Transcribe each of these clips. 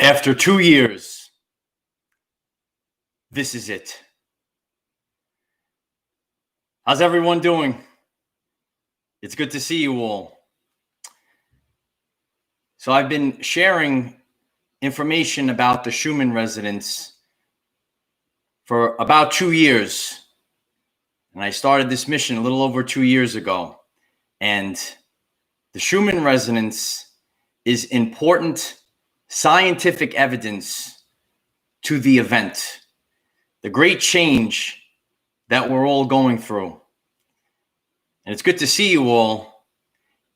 After 2 years, this is it. How's everyone doing? It's good to see you all. So I've been sharing information about the Schumann Resonance for about 2 years. And I started this mission a little over 2 years ago. And the Schumann Resonance is important scientific evidence to the event, the great change that we're all going through. And it's good to see you all,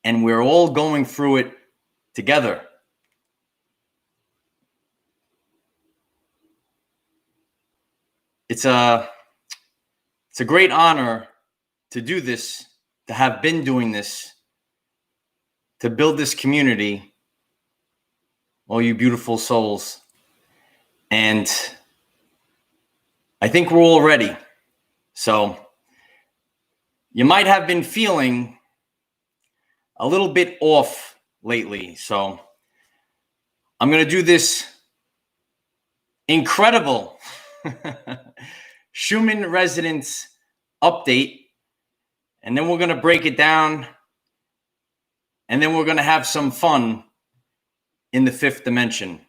and we're all going through it together. It's a great honor to do this, to have been doing this, to build this community, all you beautiful souls. And I think we're all ready. So you might have been feeling a little bit off lately. So I'm going to do this incredible Schumann Resonance update. And then we're going to break it down. And then we're going to have some fun in the fifth dimension.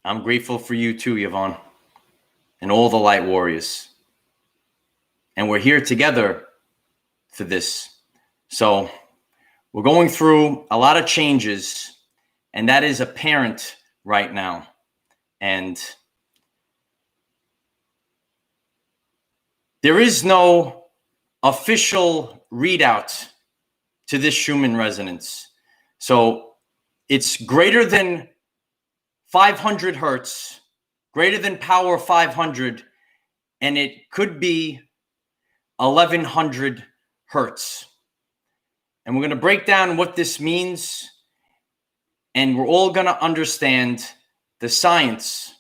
I'm grateful for you too, Yvonne, and all the light warriors. And we're here together for this. So we're going through a lot of changes, and that is apparent right now. And there is no official readout to this Schumann Resonance. So it's greater than 500 hertz, greater than power 500, and it could be 1100 hertz. And we're going to break down what this means, and we're all going to understand the science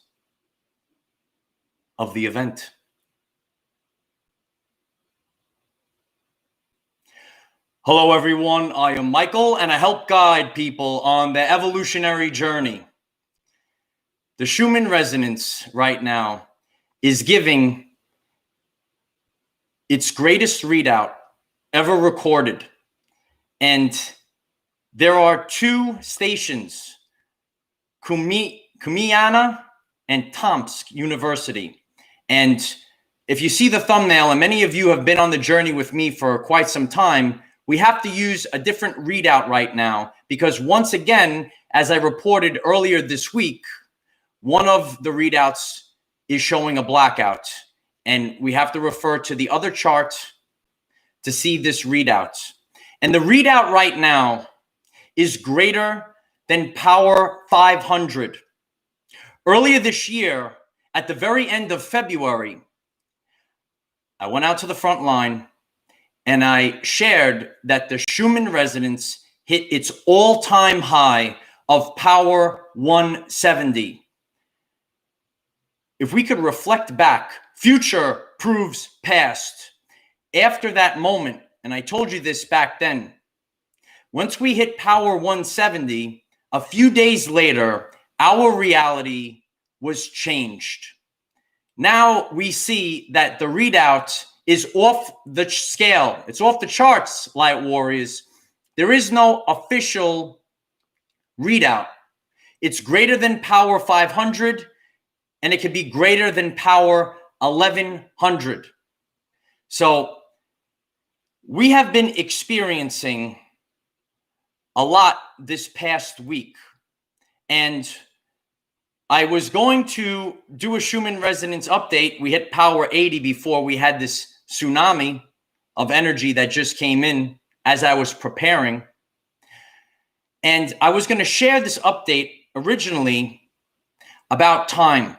of the event. Hello, everyone. I am Michael, and I help guide people on the evolutionary journey. The Schumann Resonance right now is giving its greatest readout ever recorded. And there are two stations, Kumiana and Tomsk University. And if you see the thumbnail, and many of you have been on the journey with me for quite some time, we have to use a different readout right now because once again, as I reported earlier this week, one of the readouts is showing a blackout, and we have to refer to the other chart to see this readout. And the readout right now is greater than power 500. Earlier this year, at the very end of February, I went out to the front line and I shared that the Schumann Resonance hit its all-time high of power 170. If we could reflect back, future proves past. After that moment, and I told you this back then, once we hit power 170, a few days later, our reality was changed. Now we see that the readout is off the scale. It's off the charts, light warriors. There is no official readout. It's greater than power 500, and it can be greater than power 1100. So we have been experiencing a lot this past week. And I was going to do a Schumann Resonance update. We hit power 80 before we had this tsunami of energy that just came in as I was preparing. And I was going to share this update originally about time.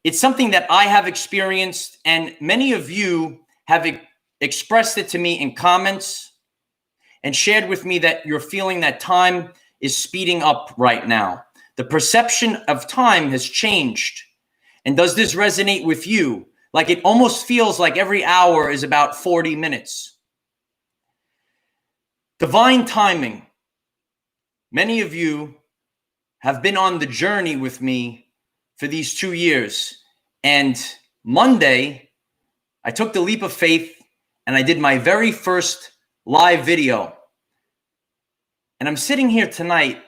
It's something that I have experienced, and many of you have expressed it to me in comments and shared with me that you're feeling that time is speeding up right now. The perception of time has changed. And does this resonate with you? Like it almost feels like every hour is about 40 minutes. Divine timing. Many of you have been on the journey with me for these 2 years. And Monday, I took the leap of faith and I did my very first live video. And I'm sitting here tonight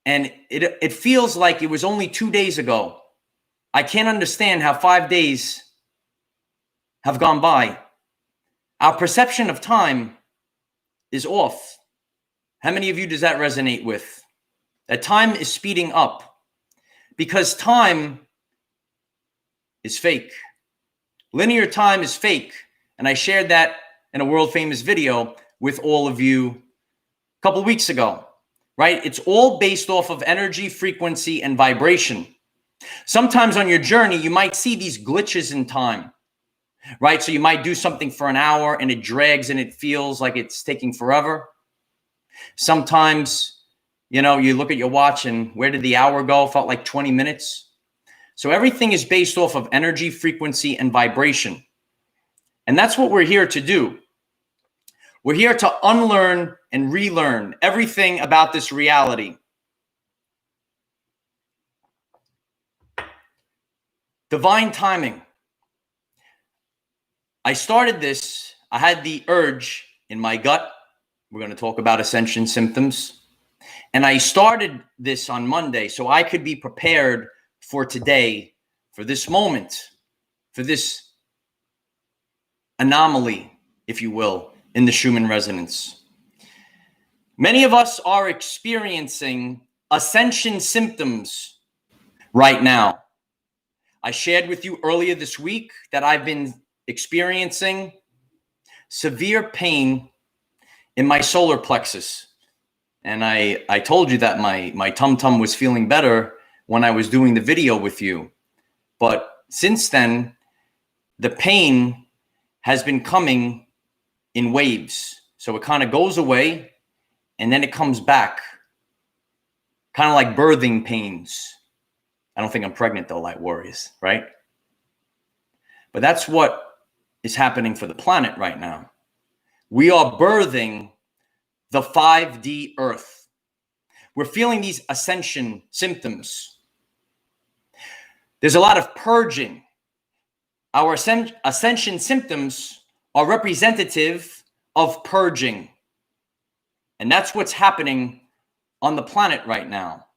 and it feels like it was only 2 days ago. I can't understand how 5 days have gone by. Our perception of time is off. How many of you does that resonate with? That time is speeding up because time is fake. Linear time is fake. And I shared that in a world famous video with all of you a couple weeks ago, right? It's all based off of energy, frequency, and vibration. Sometimes on your journey, you might see these glitches in time, right? So you might do something for an hour and it drags and it feels like it's taking forever. Sometimes, you look at your watch and where did the hour go? Felt like 20 minutes. So everything is based off of energy, frequency, and vibration. And that's what we're here to do. We're here to unlearn and relearn everything about this reality. Divine timing. I started this, I had the urge in my gut. We're going to talk about Ascension symptoms. And I started this on Monday so I could be prepared for today, for this moment, for this anomaly, if you will, in the Schumann Resonance. Many of us are experiencing Ascension symptoms right now. I shared with you earlier this week that I've been experiencing severe pain in my solar plexus. And I told you that my tum-tum was feeling better when I was doing the video with you. But since then, the pain has been coming in waves. So it kind of goes away and then it comes back. Kind of like birthing pains. I don't think I'm pregnant though, light warriors, right? But that's what is happening for the planet right now. We are birthing the 5D Earth. We're feeling these ascension symptoms. There's a lot of purging. Our ascension symptoms are representative of purging. And that's what's happening on the planet right now.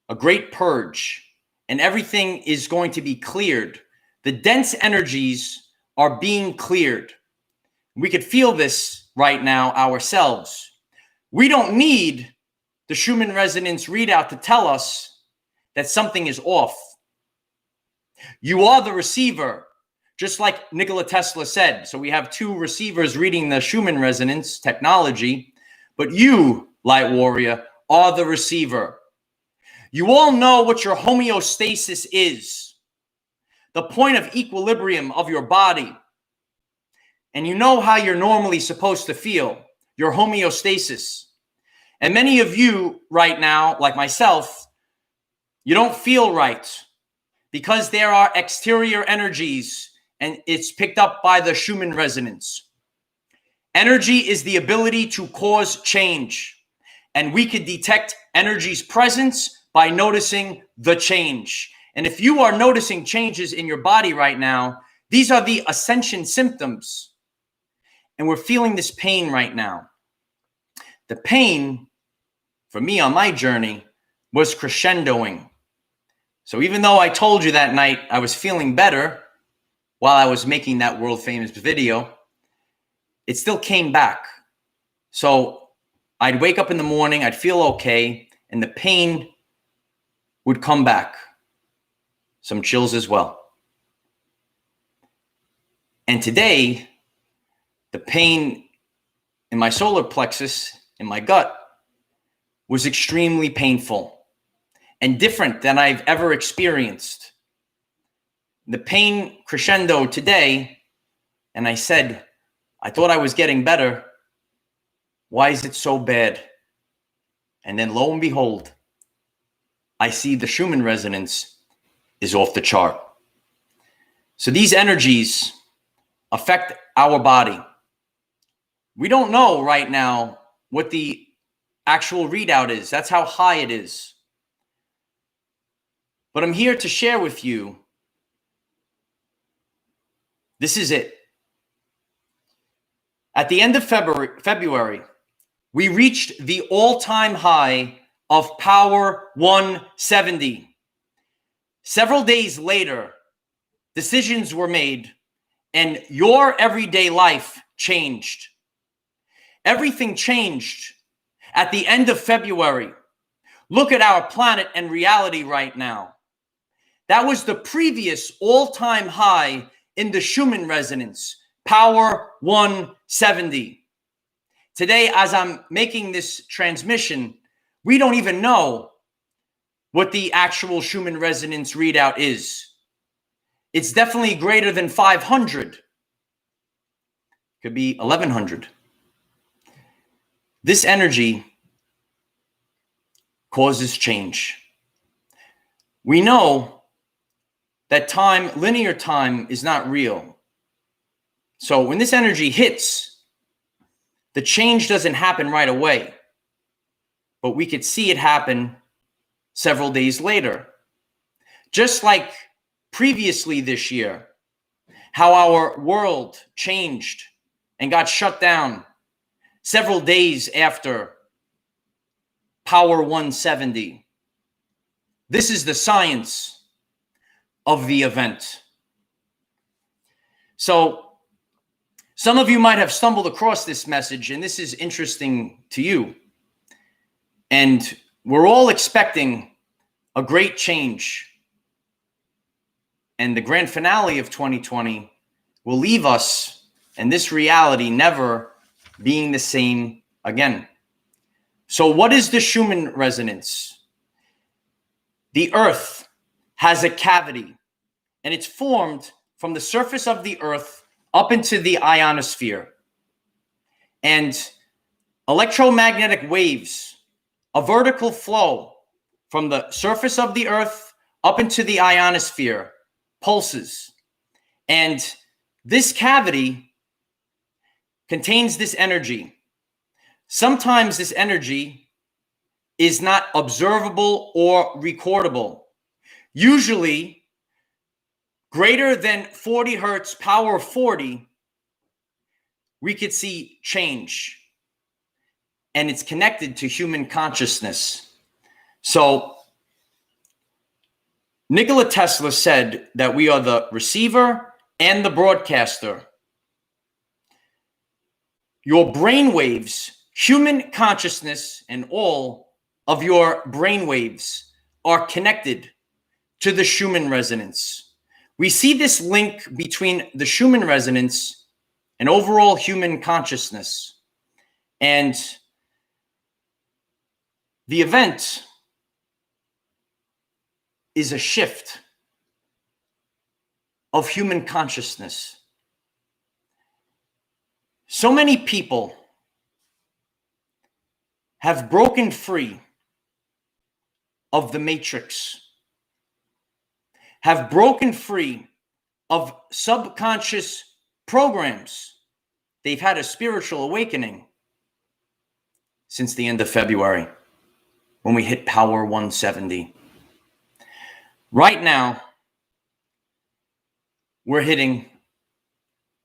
A great purge. And everything is going to be cleared. The dense energies are being cleared. We could feel this right now ourselves. We don't need the Schumann Resonance readout to tell us that something is off. You are the receiver, just like Nikola Tesla said. So we have two receivers reading the Schumann Resonance technology, but you, light warrior, are the receiver. You all know what your homeostasis is, the point of equilibrium of your body. And you know how you're normally supposed to feel, your homeostasis. And many of you right now, like myself, you don't feel right because there are exterior energies and it's picked up by the Schumann Resonance. Energy is the ability to cause change. And we could detect energy's presence by noticing the change. And if you are noticing changes in your body right now, these are the ascension symptoms. And we're feeling this pain right now. The pain, for me on my journey, was crescendoing. So even though I told you that night I was feeling better while I was making that world famous video, it still came back. So I'd wake up in the morning, I'd feel okay, and the pain would come back. Some chills as well. And today, the pain in my solar plexus, in my gut, was extremely painful and different than I've ever experienced. The pain crescendo today, and I said, I thought I was getting better. Why is it so bad? And then lo and behold, I see the Schumann Resonance is off the chart. So these energies affect our body. We don't know right now what the actual readout is. That's how high it is. But I'm here to share with you, this is it. At the end of February, we reached the all-time high of power 170. Several days later, decisions were made and your everyday life changed. Everything changed at the end of February. Look at our planet and reality right now. That was the previous all-time high in the Schumann Resonance, power 170. Today, as I'm making this transmission, we don't even know what the actual Schumann Resonance readout is. It's definitely greater than 500. Could be 1100. This energy causes change. We know that time, linear time, is not real. So when this energy hits, the change doesn't happen right away, but we could see it happen several days later. Just like previously this year, how our world changed and got shut down several days after power 170. This is the science of the event. So some of you might have stumbled across this message, and this is interesting to you. And we're all expecting a great change. And the grand finale of 2020 will leave us in this reality never being the same again. So what is the Schumann resonance? The Earth has a cavity, and it's formed from the surface of the Earth up into the ionosphere. And electromagnetic waves, a vertical flow from the surface of the Earth up into the ionosphere, pulses. And this cavity contains this energy. Sometimes this energy is not observable or recordable. Usually, greater than 40 hertz, power 40, we could see change. And it's connected to human consciousness. So, Nikola Tesla said that we are the receiver and the broadcaster. Your brain waves, human consciousness, and all of your brain waves are connected to the Schumann resonance. We see this link between the Schumann resonance and overall human consciousness. And the event is a shift of human consciousness. So many people have broken free of the matrix, have broken free of subconscious programs. They've had a spiritual awakening since the end of February when we hit power 170. Right now, we're hitting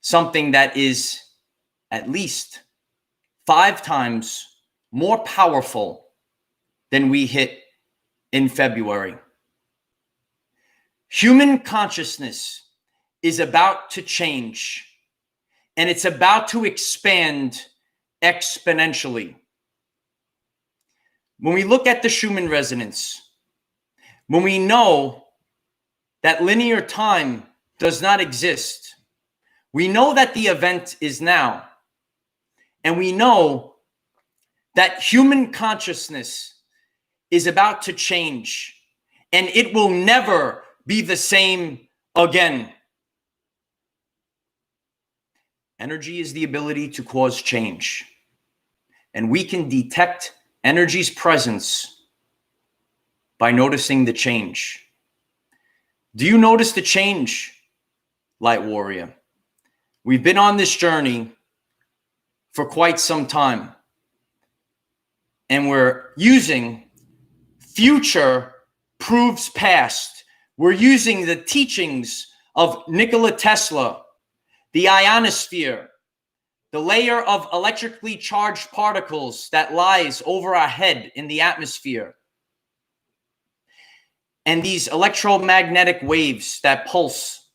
something that is at least 5 times more powerful than we hit in February. Human consciousness is about to change, and it's about to expand exponentially. When we look at the Schumann resonance, when we know that linear time does not exist, we know that the event is now, and we know that human consciousness is about to change, and it will never be the same again. Energy is the ability to cause change, and we can detect energy's presence by noticing the change. Do you notice the change, Light Warrior? We've been on this journey for quite some time. and we're using future proves past. We're using the teachings of Nikola Tesla, the ionosphere, the layer of electrically charged particles that lies over our head in the atmosphere, and these electromagnetic waves that pulse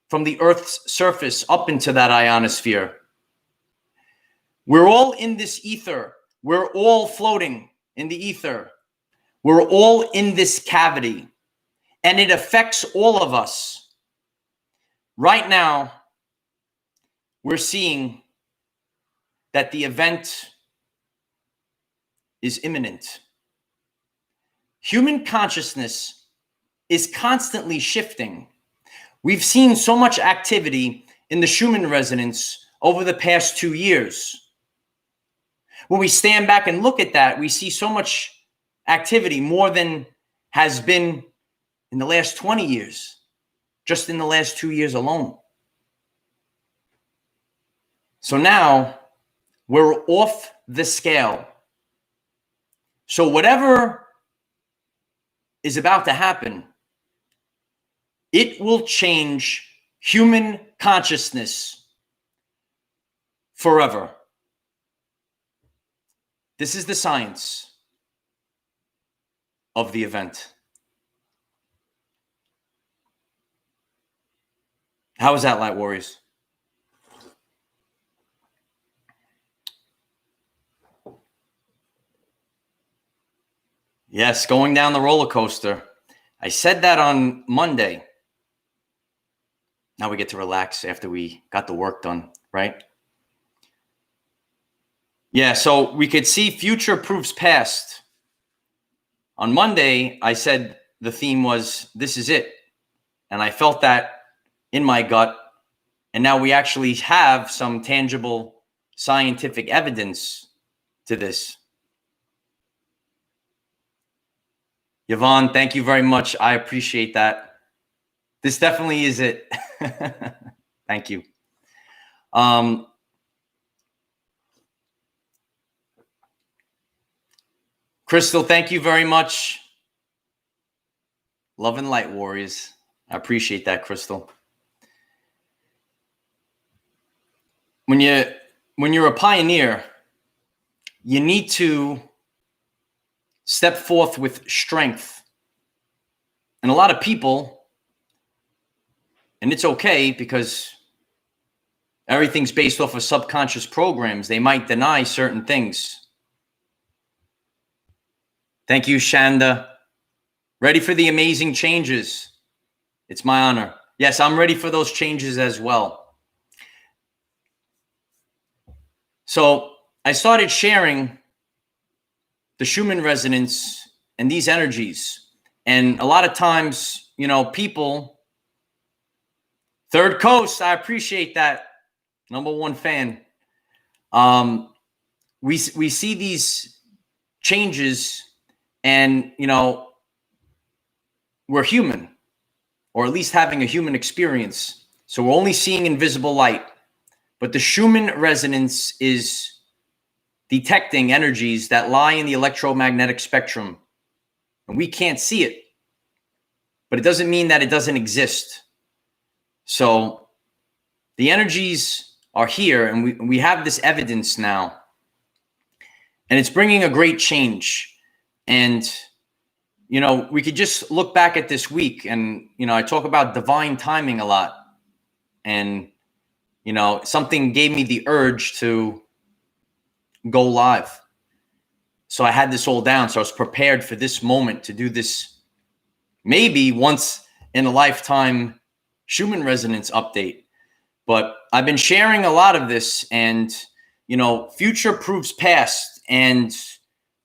from the Earth's surface up into that ionosphere. We're all in this ether. We're all floating in the ether. We're all in this cavity, and it affects all of us. Right now, we're seeing that the event is imminent. Human consciousness is constantly shifting. We've seen so much activity in the Schumann resonance over the past 2 years. When we stand back and look at that, we see so much activity, more than has been in the last 20 years, just in the last 2 years alone. So now we're off the scale. So whatever is about to happen, it will change human consciousness forever. This is the science of the event. How is that, Light Warriors? Yes, going down the roller coaster. I said that on Monday. Now we get to relax after we got the work done, right? Yeah, so we could see future proves past. On Monday, I said the theme was, this is it. And I felt that in my gut. And now we actually have some tangible scientific evidence to this. Yvonne, thank you very much. I appreciate that. This definitely is it. Thank you. Crystal, thank you very much. Love and light, Warriors. I appreciate that, Crystal. When you're a pioneer, you need to step forth with strength. And a lot of people, and it's okay because everything's based off of subconscious programs, they might deny certain things. Thank you, Shanda. Ready for the amazing changes. It's my honor. Yes, I'm ready for those changes as well. So I started sharing the Schumann resonance and these energies. And a lot of times, people, Third Coast, I appreciate that. #1 fan. We see these changes and, we're human, or at least having a human experience. So we're only seeing invisible light. But the Schumann resonance is detecting energies that lie in the electromagnetic spectrum. And we can't see it. But it doesn't mean that it doesn't exist. So the energies are here, and we have this evidence now. And it's bringing a great change. And, we could just look back at this week, and, I talk about divine timing a lot. And, something gave me the urge to go live. So I had this all down. So I was prepared for this moment to do this, maybe once in a lifetime Schumann resonance update. But I've been sharing a lot of this, and, future proves past. And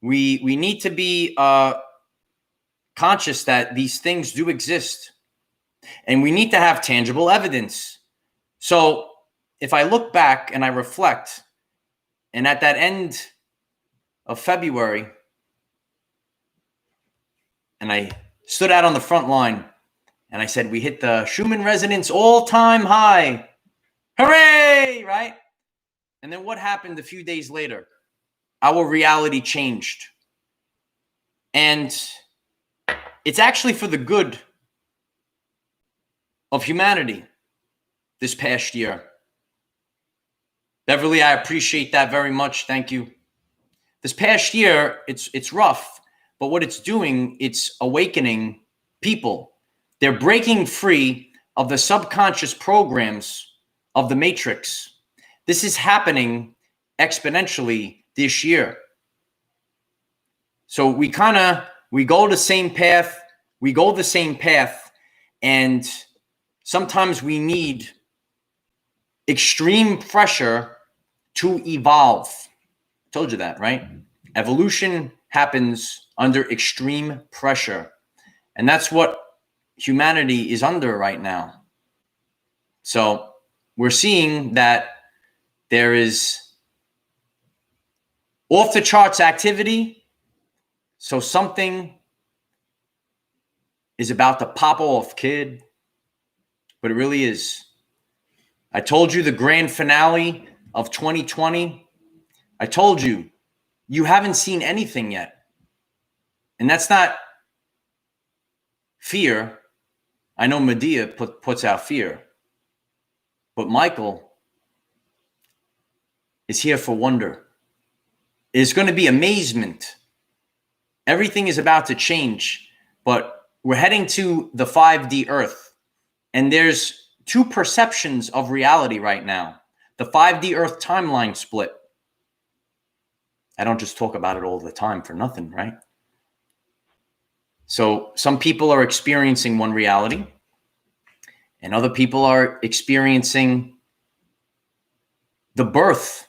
we need to be conscious that these things do exist, and we need to have tangible evidence. So if I look back and I reflect, and at that end of February, and I stood out on the front line, and I said, we hit the Schumann resonance all-time high. Hooray, right? And then what happened a few days later? our reality changed. And it's actually for the good of humanity this past year. Beverly, I appreciate that very much. Thank you. This past year, it's rough, but what it's doing, it's awakening people. They're breaking free of the subconscious programs of the matrix. This is happening exponentially this year. So we go the same path, and sometimes we need extreme pressure to evolve. I told you that, right? Evolution happens under extreme pressure. And that's what humanity is under right now. So we're seeing that there is off the charts activity. So something is about to pop off, kid. But it really is. I told you the grand finale of 2020. I told you, you haven't seen anything yet. And that's not fear. I know Medea puts out fear. But Michael is here for wonder. It's going to be amazement. Everything is about to change, but we're heading to the 5D Earth. And there's two perceptions of reality right now. The 5D Earth timeline split. I don't just talk about it all the time for nothing, right? So some people are experiencing one reality, and other people are experiencing the birth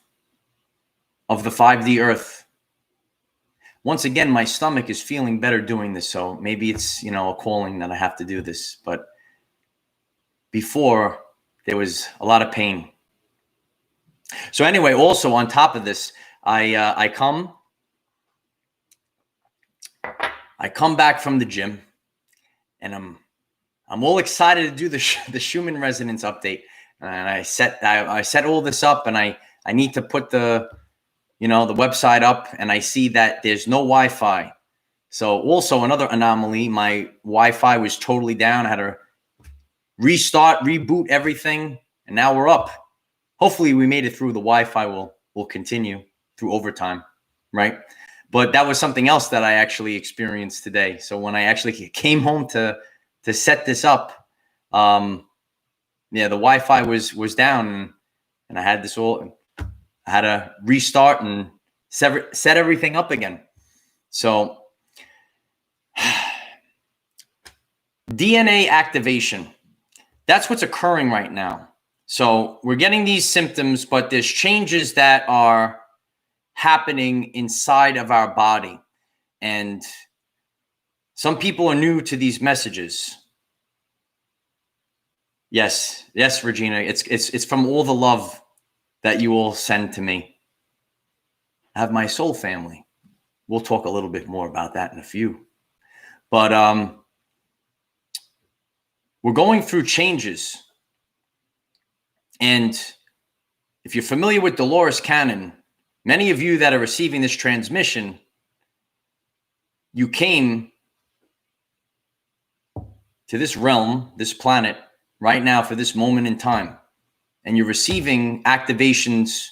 of the 5D Earth. Once again, my stomach is feeling better doing this, so maybe it's, a calling that I have to do this. But before, there was a lot of pain. So anyway, also on top of this, I come back from the gym, and I'm all excited to do the Schumann Resonance update. And I set all this up, and I need to put the website up, and I see that there's no Wi-Fi. So also another anomaly, my Wi-Fi was totally down. I had to reboot everything, and now we're up. Hopefully we made it through. The Wi-Fi will continue through overtime, right? But that was something else that I actually experienced today. So when I actually came home to set this up, the Wi-Fi was down, and I had this all. I had to restart and set everything up again. So DNA activation, that's what's occurring right now. So we're getting these symptoms, but there's changes that are happening inside of our body. And some people are new to these messages. Yes, Regina, it's from all the love that you all send to me. I have my soul family. We'll talk a little bit more about that in a few. But we're going through changes. And if you're familiar with Dolores Cannon, many of you that are receiving this transmission, you came to this realm, this planet, right now for this moment in time. And you're receiving activations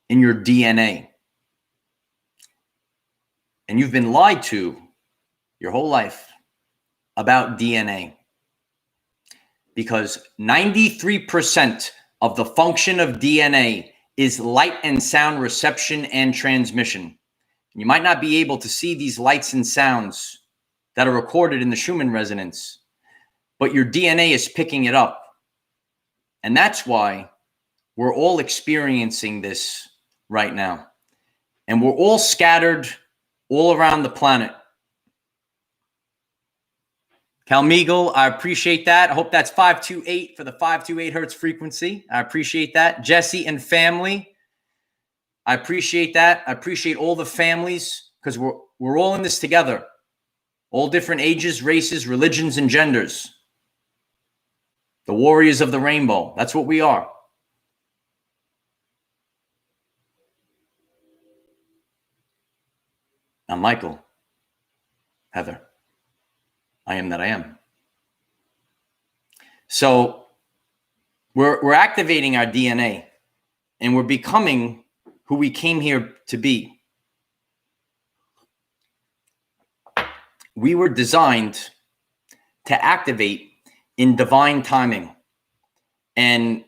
in your DNA. And you've been lied to your whole life about DNA. Because 93% of the function of DNA is light and sound reception and transmission. You might not be able to see these lights and sounds that are recorded in the Schumann resonance, but your DNA is picking it up. And that's why we're all experiencing this right now. And we're all scattered all around the planet. Calmeagle, I appreciate that. I hope that's 528 for the 528 hertz frequency. I appreciate that. Jesse and family, I appreciate that. I appreciate all the families, because we're all in this together. All different ages, races, religions, and genders. The warriors of the rainbow. That's what we are. I'm Michael. Heather. I am that I am. So we're activating our DNA and we're becoming who we came here to be. We were designed to activate in divine timing. And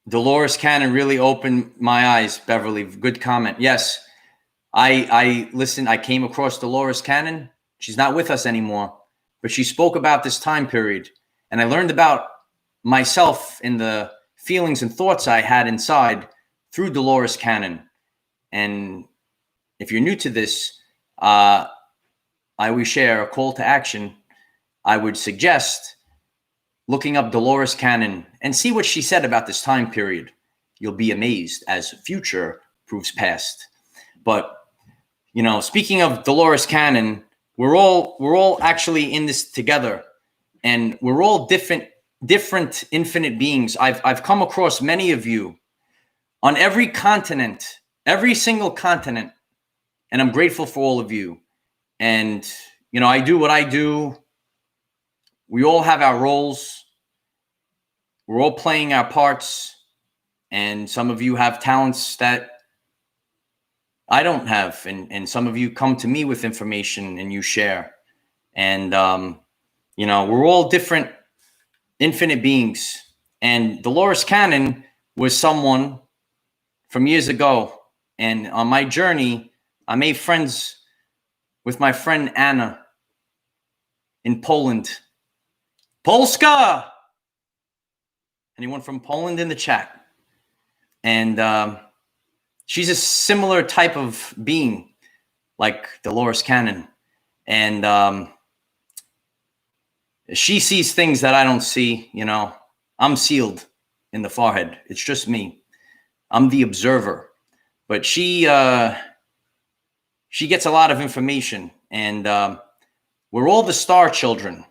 Dolores Cannon really opened my eyes, Beverly. Good comment. Yes, I listened. I came across Dolores Cannon. She's not with us anymore, but she spoke about this time period. And I learned about myself and the feelings and thoughts I had inside through Dolores Cannon. And if you're new to this, I always share a call to action. I would suggest looking up Dolores Cannon and see what she said about this time period. You'll be amazed as future proves past. But, you know, speaking of Dolores Cannon, we're all actually in this together, and we're all different infinite beings. I've come across many of you on every continent, every single continent, and I'm grateful for all of you. And, you know, I do what I do. We all have our roles. We're all playing our parts. And some of you have talents that I don't have. And some of you come to me with information and you share. And, you know, we're all different infinite beings. And Dolores Cannon was someone from years ago. And on my journey, I made friends with my friend Anna in Poland. Polska! Anyone from Poland in the chat? And she's a similar type of being like Dolores Cannon. And she sees things that I don't see, you know. I'm sealed in the forehead. It's just me. I'm the observer. But she gets a lot of information. And we're all the star children.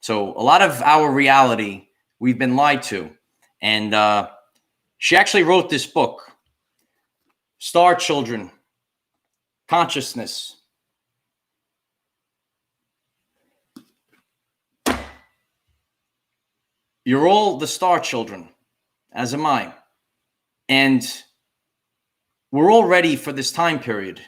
So a lot of our reality, we've been lied to. And she actually wrote this book, Star Children, Consciousness. You're all the star children, as am I. And we're all ready for this time period.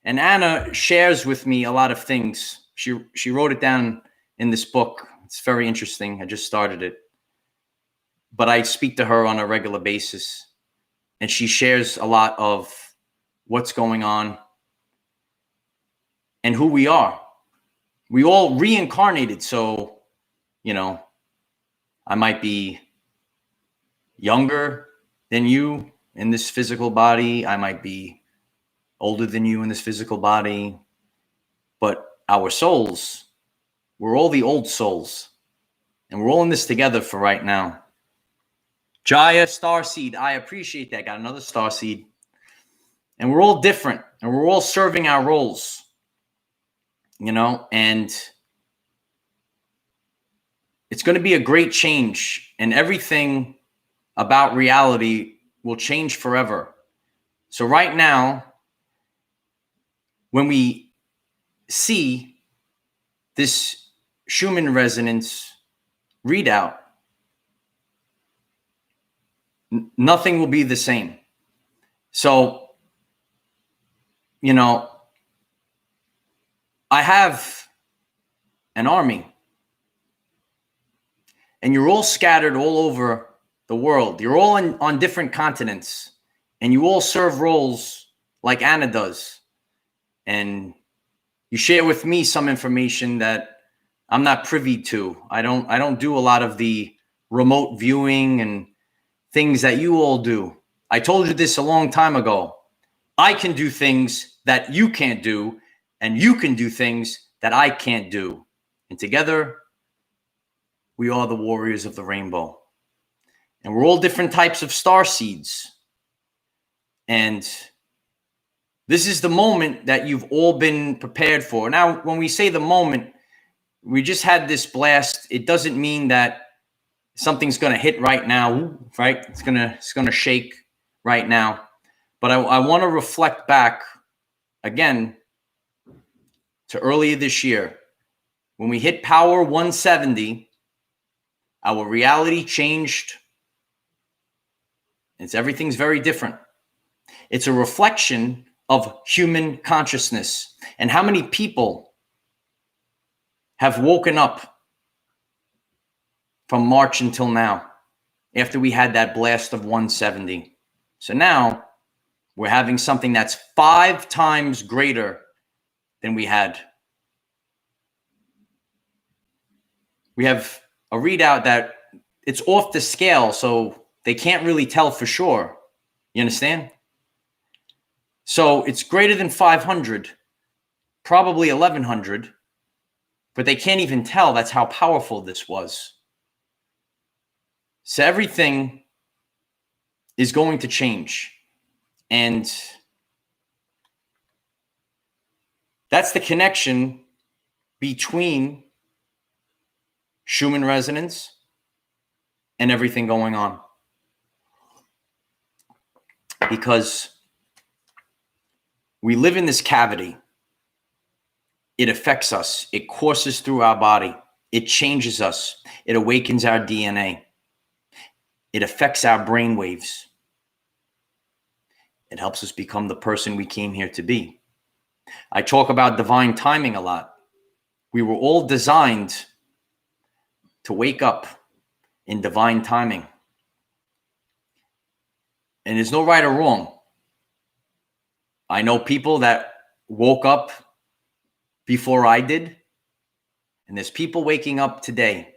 And Anna shares with me a lot of things. She wrote it down in this book. It's very interesting. I just started it. But I speak to her on a regular basis. And she shares a lot of what's going on and who we are. We all reincarnated. So, you know, I might be younger than you in this physical body. I might be older than you in this physical body. But our souls, we're all the old souls. And we're all in this together for right now. Jaya Starseed, I appreciate that. Got another Starseed. And we're all different. And we're all serving our roles. You know, and it's going to be a great change. And everything about reality will change forever. So right now, when we see this Schumann Resonance readout, nothing will be the same. So, you know, I have an army, and you're all scattered all over the world. You're all on different continents, and you all serve roles like Anna does. And you share with me some information that I'm not privy to. I don't do a lot of the remote viewing and things that you all do. I told you this a long time ago. I can do things that you can't do, and you can do things that I can't do. And together, we are the warriors of the rainbow. And we're all different types of star seeds. And this is the moment that you've all been prepared for. Now, when we say the moment, we just had this blast. It doesn't mean that something's going to hit right now, right? It's going to shake right now. But I want to reflect back again to earlier this year. When we hit power 170, our reality changed. Everything's very different. It's a reflection of human consciousness. And how many people have woken up from March until now after we had that blast of 170? So now we're having something that's 5 times greater than we had. We have a readout that it's off the scale, so they can't really tell for sure. You understand? So it's greater than 500, probably 1100, but they can't even tell. That's how powerful this was. So everything is going to change. And that's the connection between Schumann resonance and everything going on. Because we live in this cavity. It affects us. It courses through our body. It changes us. It awakens our DNA. It affects our brain waves. It helps us become the person we came here to be. I talk about divine timing a lot. We were all designed to wake up in divine timing. And there's no right or wrong. I know people that woke up before I did, and there's people waking up today.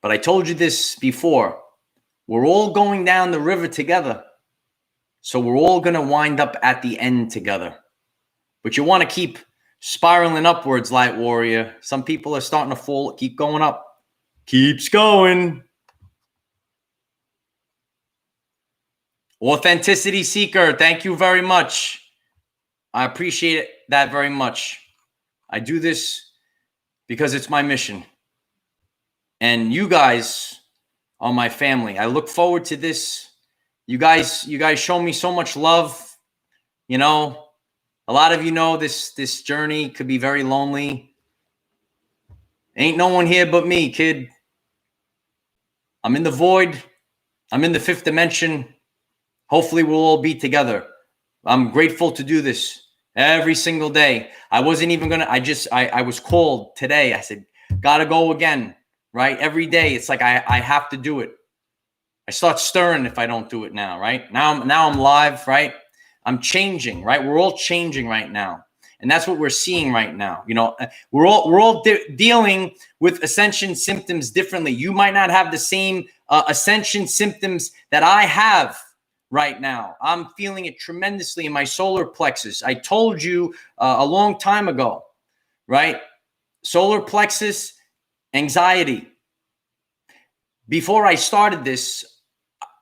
But I told you this before. We're all going down the river together. So we're all going to wind up at the end together. But you want to keep spiraling upwards, Light Warrior. Some people are starting to fall. Keep going up. Keeps going. Authenticity Seeker, thank you very much. I appreciate that very much. I do this because it's my mission. And you guys are my family. I look forward to this. You guys show me so much love. You know, a lot of you know this journey could be very lonely. Ain't no one here but me, kid. I'm in the void. I'm in the 5th dimension. Hopefully we'll all be together. I'm grateful to do this every single day. I wasn't even going to, I was called today. I said, gotta go again, right? Every day. It's like, I have to do it. I start stirring if I don't do it now, right? Now I'm live, right? I'm changing, right? We're all changing right now. And that's what we're seeing right now. You know, we're all dealing with ascension symptoms differently. You might not have the same ascension symptoms that I have right now. I'm feeling it tremendously in my solar plexus. I told you a long time ago, right? Solar plexus, anxiety. Before I started this,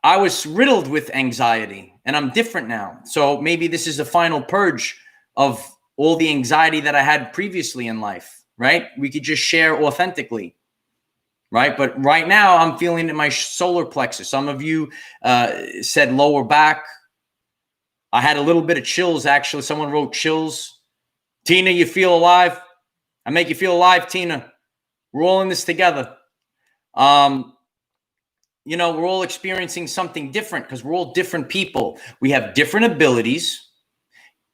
I was riddled with anxiety, and I'm different now. So maybe this is a final purge of all the anxiety that I had previously in life, right? We could just share authentically, right? But right now I'm feeling it in my solar plexus. Some of you said lower back. I had a little bit of chills, actually. Someone wrote chills. Tina, you feel alive? I make you feel alive, Tina. We're all in this together. You know, we're all experiencing something different because we're all different people. We have different abilities.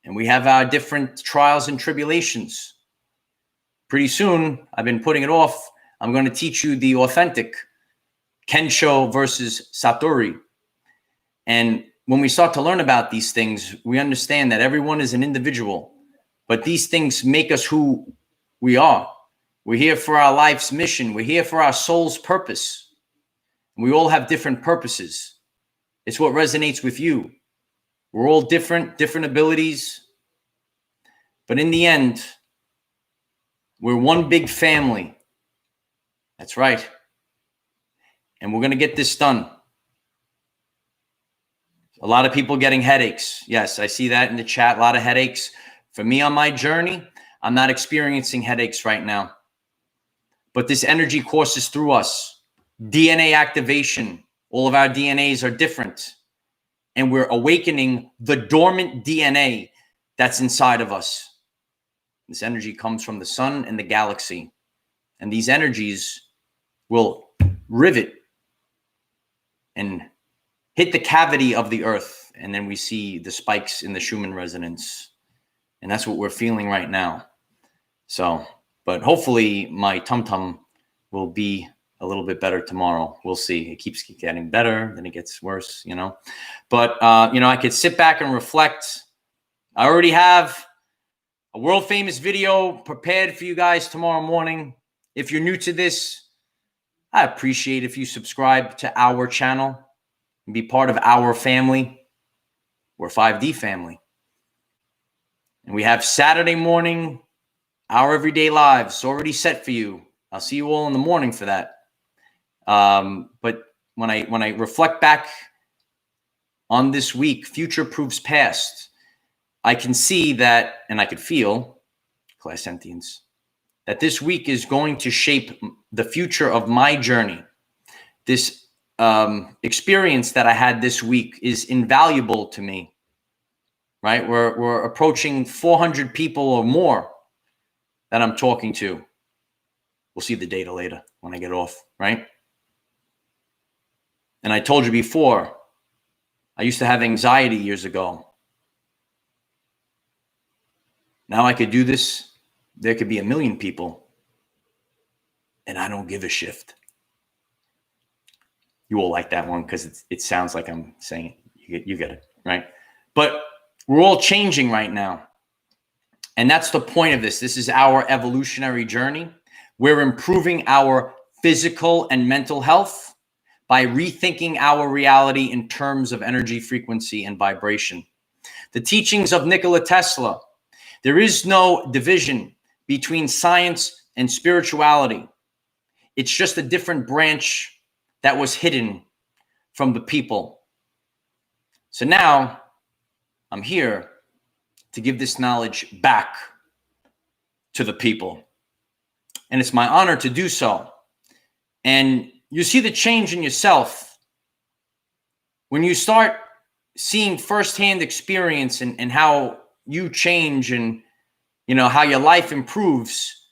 And we have our different trials and tribulations. Pretty soon, I've been putting it off. I'm going to teach you the authentic Kensho versus Satori. And when we start to learn about these things, we understand that everyone is an individual. But these things make us who we are. We're here for our life's mission. We're here for our soul's purpose. We all have different purposes. It's what resonates with you. We're all different abilities. But in the end, we're one big family. That's right. And we're going to get this done. A lot of people getting headaches. Yes, I see that in the chat. A lot of headaches. For me on my journey, I'm not experiencing headaches right now. But this energy courses through us. DNA activation. All of our DNAs are different. and we're awakening the dormant DNA that's inside of us. This energy comes from the sun and the galaxy, and these energies will rivet and hit the cavity of the earth, and then we see the spikes in the Schumann resonance, and that's what we're feeling right now. So, but hopefully my tum-tum will be a little bit better tomorrow. We'll see. It keeps getting better, then it gets worse, you know. But, you know, I could sit back and reflect. I already have a world-famous video prepared for you guys tomorrow morning. If you're new to this, I appreciate if you subscribe to our channel and be part of our family. We're 5D family. And we have Saturday morning, our everyday lives already set for you. I'll see you all in the morning for that. But when I reflect back on this week, future proves past, I can see that, and I could feel, class sentience, that this week is going to shape the future of my journey. This experience that I had this week is invaluable to me, right? We're approaching 400 people or more that I'm talking to. We'll see the data later when I get off, right? And I told you before, I used to have anxiety years ago. Now I could do this. There could be 1 million people, and I don't give a shift. You will like that one because it sounds like I'm saying it. You get it, right? But we're all changing right now. And that's the point of this. This is our evolutionary journey. We're improving our physical and mental health by rethinking our reality in terms of energy, frequency, and vibration. The teachings of Nikola Tesla. There is no division between science and spirituality. It's just a different branch that was hidden from the people. So now I'm here to give this knowledge back to the people. And it's my honor to do so. And you see the change in yourself when you start seeing firsthand experience and how you change and, you know, how your life improves.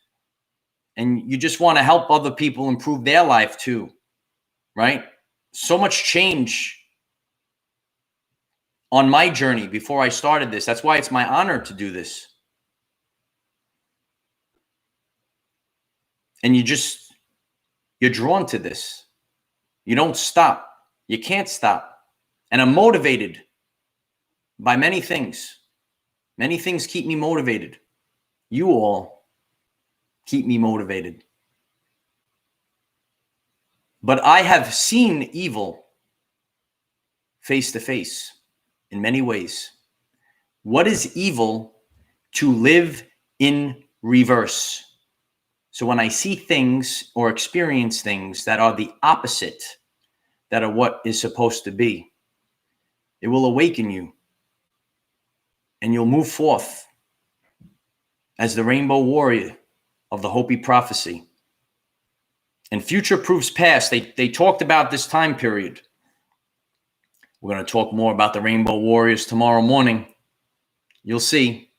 And you just want to help other people improve their life too, right? So much change on my journey before I started this. That's why it's my honor to do this. And you're drawn to this. You don't stop. You can't stop. And I'm motivated by many things. Many things keep me motivated. You all keep me motivated. But I have seen evil face to face in many ways. What is evil? To live in reverse. So when I see things or experience things that are the opposite, that are what is supposed to be, it will awaken you. And you'll move forth as the rainbow warrior of the Hopi prophecy. And future proofs past, they talked about this time period. We're going to talk more about the rainbow warriors tomorrow morning. You'll see.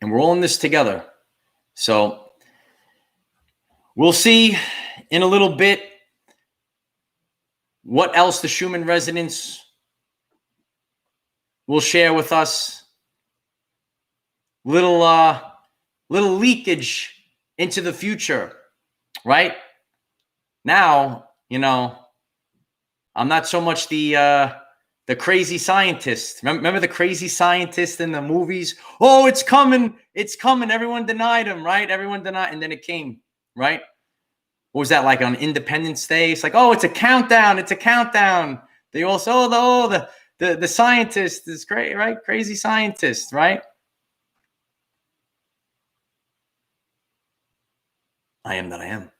And we're all in this together. So we'll see in a little bit what else the Schumann Resonance will share with us. Little leakage into the future, right? Now, you know, I'm not so much the crazy scientist. Remember the crazy scientist in the movies? Oh, it's coming. It's coming. Everyone denied him, right? Everyone denied. And then it came, right? What was that like on Independence Day? It's like, oh, it's a countdown. It's a countdown. They all say, the scientist is great, right? Crazy scientist, right? I am that I am.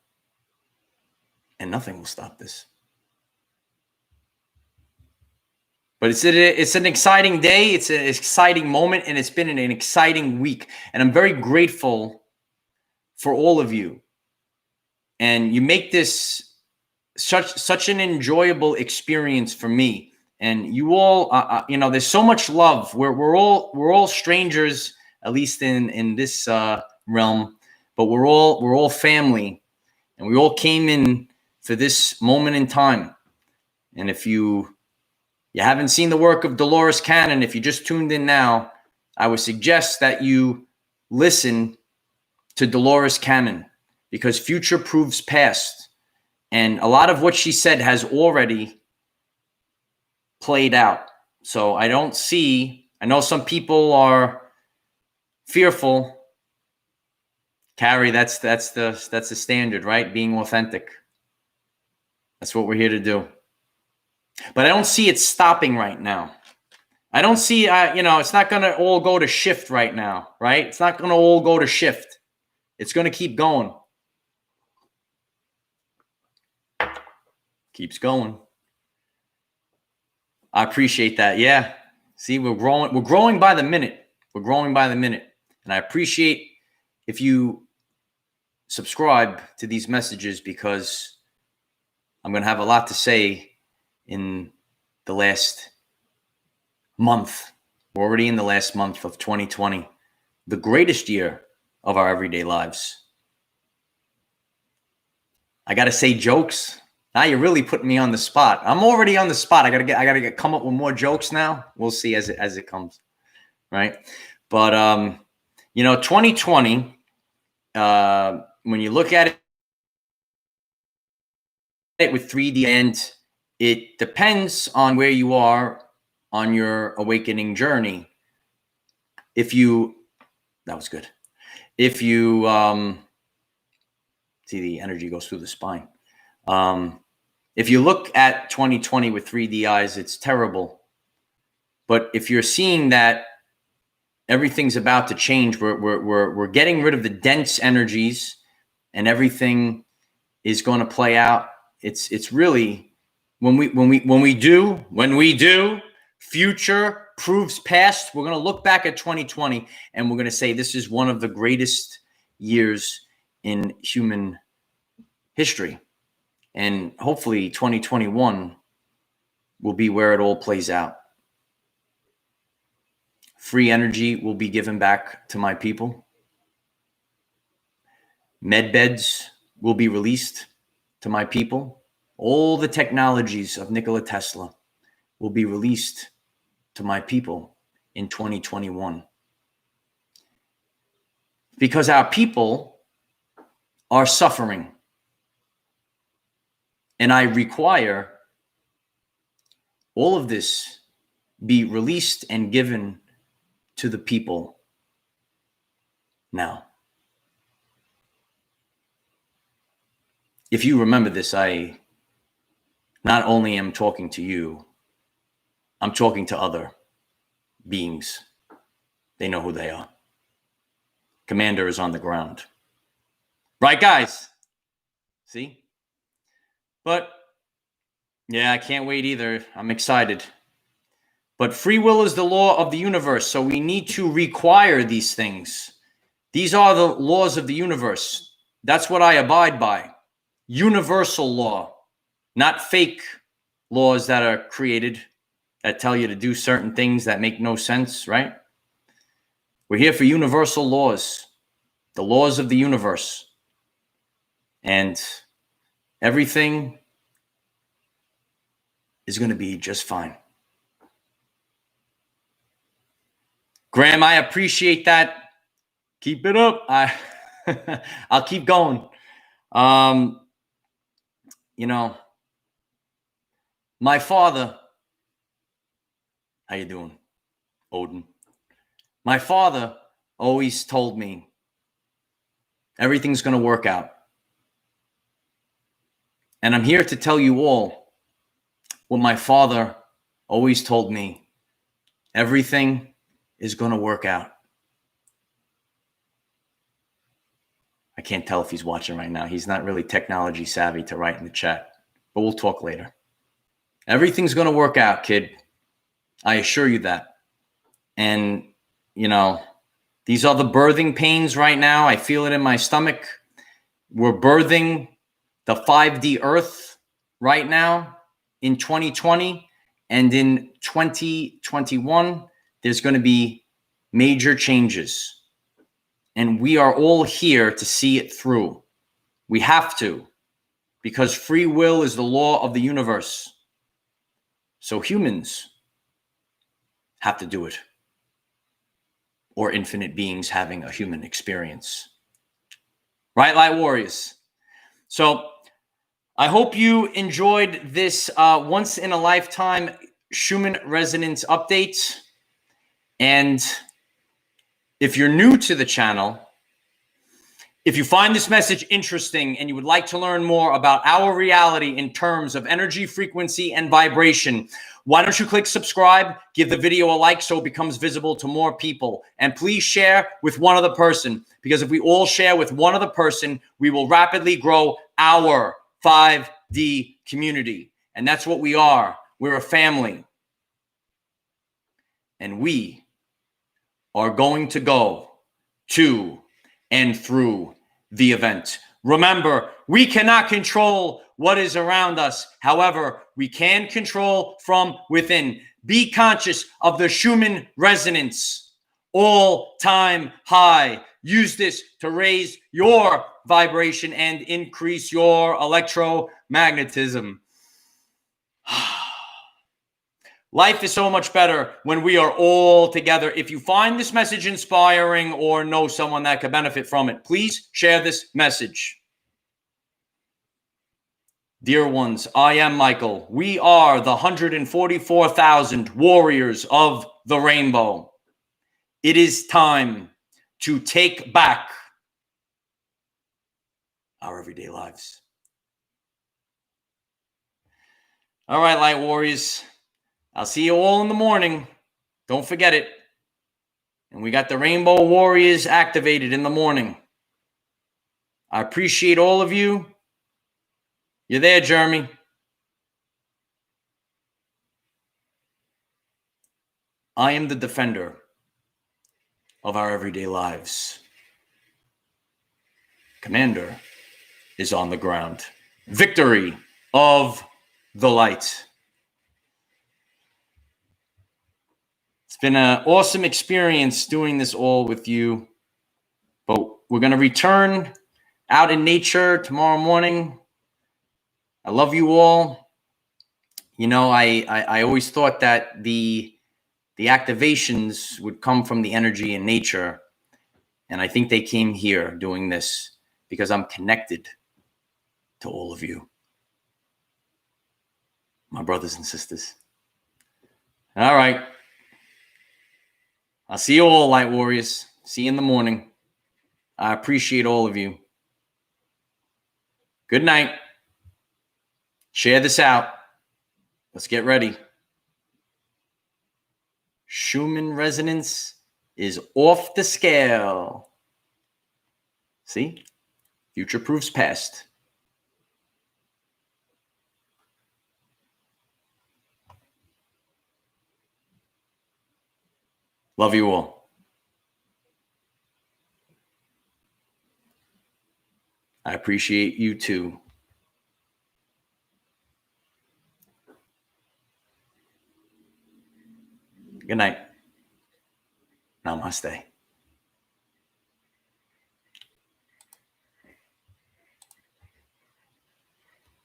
And nothing will stop this. But it's an exciting day. It's an exciting moment, and it's been an exciting week. And I'm very grateful for all of you. And you make this such an enjoyable experience for me. And you all, there's so much love. We're all strangers, at least in this realm, but we're all family, and we all came in for this moment in time. And if you haven't seen the work of Dolores Cannon, if you just tuned in now, I would suggest that you listen to Dolores Cannon, because future proves past. And a lot of what she said has already played out. So I know some people are fearful. Carrie, that's the standard, right? Being authentic. That's what we're here to do. But I don't see it stopping right now. I don't see, it's not going to all go to shift right now, right? It's not going to all go to shift. It's going to keep going. Keeps going. I appreciate that. Yeah. See, we're growing by the minute. We're growing by the minute. And I appreciate if you subscribe to these messages, because I'm going to have a lot to say in the last month. We're already in the last month of 2020, the greatest year of our everyday lives. I got to say jokes. Now you're really putting me on the spot. I'm already on the spot. I gotta come up with more jokes now. We'll see as it comes, right? But 2020. When you look at it with 3D, and it depends on where you are on your awakening journey. That was good. If you see, the energy goes through the spine. If you look at 2020 with 3D eyes, it's terrible. But if you're seeing that everything's about to change, we're getting rid of the dense energies, and everything is going to play out. It's really when we do, future proves past. We're going to look back at 2020 and we're going to say this is one of the greatest years in human history. And hopefully 2021 will be where it all plays out. Free energy will be given back to my people. Med beds will be released to my people. All the technologies of Nikola Tesla will be released to my people in 2021. Because our people are suffering. And I require all of this be released and given to the people now. If you remember this, I not only am talking to you, I'm talking to other beings. They know who they are. Commander is on the ground. Right, guys? See? But, yeah, I can't wait either. I'm excited. But free will is the law of the universe, so we need to require these things. These are the laws of the universe. That's what I abide by. Universal law, not fake laws that are created that tell you to do certain things that make no sense, right? We're here for universal laws, the laws of the universe. And everything is going to be just fine. Graham, I appreciate that. Keep it up. I'll keep going. My father, how you doing, Odin? My father always told me everything's going to work out. And I'm here to tell you all what my father always told me. Everything is going to work out. I can't tell if he's watching right now. He's not really technology savvy to write in the chat, but we'll talk later. Everything's going to work out, kid. I assure you that. And, these are the birthing pains right now. I feel it in my stomach. We're birthing the 5D Earth. right now in 2020 and in 2021, there's going to be major changes. And we are all here to see it through. We have to, because free will is the law of the universe. So humans have to do it, or infinite beings having a human experience. Right, Light Warriors? So I hope you enjoyed this once in a lifetime Schumann Resonance update. And if you're new to the channel, if you find this message interesting and you would like to learn more about our reality in terms of energy, frequency, and vibration, why don't you click subscribe, give the video a like so it becomes visible to more people, and please share with one other person, because if we all share with one other person, we will rapidly grow our 5D community. And that's what we are. We're a family. And we are going to go to and through the event. Remember, we cannot control what is around us. However, we can control from within. Be conscious of the Schumann resonance, all-time high. Use this to raise your vibration and increase your electromagnetism. Life is so much better when we are all together. If you find this message inspiring or know someone that could benefit from it, please share this message. Dear ones, I am Michael. We are the 144,000 warriors of the rainbow. It is time to take back our everyday lives. All right, Light Warriors. I'll see you all in the morning. Don't forget it. And we got the Rainbow Warriors activated in the morning. I appreciate all of you. You're there, Jeremy. I am the defender of our everyday lives. Commander is on the ground. Victory of the light. It's been an awesome experience doing this all with you. But we're going to return out in nature tomorrow morning. I love you all. You know, I always thought that the activations would come from the energy in nature. And I think they came here doing this because I'm connected to all of you, my brothers and sisters. All right. I'll see you all, Light Warriors. See you in the morning. I appreciate all of you. Good night. Share this out. Let's get ready. Schumann resonance is off the scale. See? Future proofs past. Love you all. I appreciate you too. Good night. Namaste.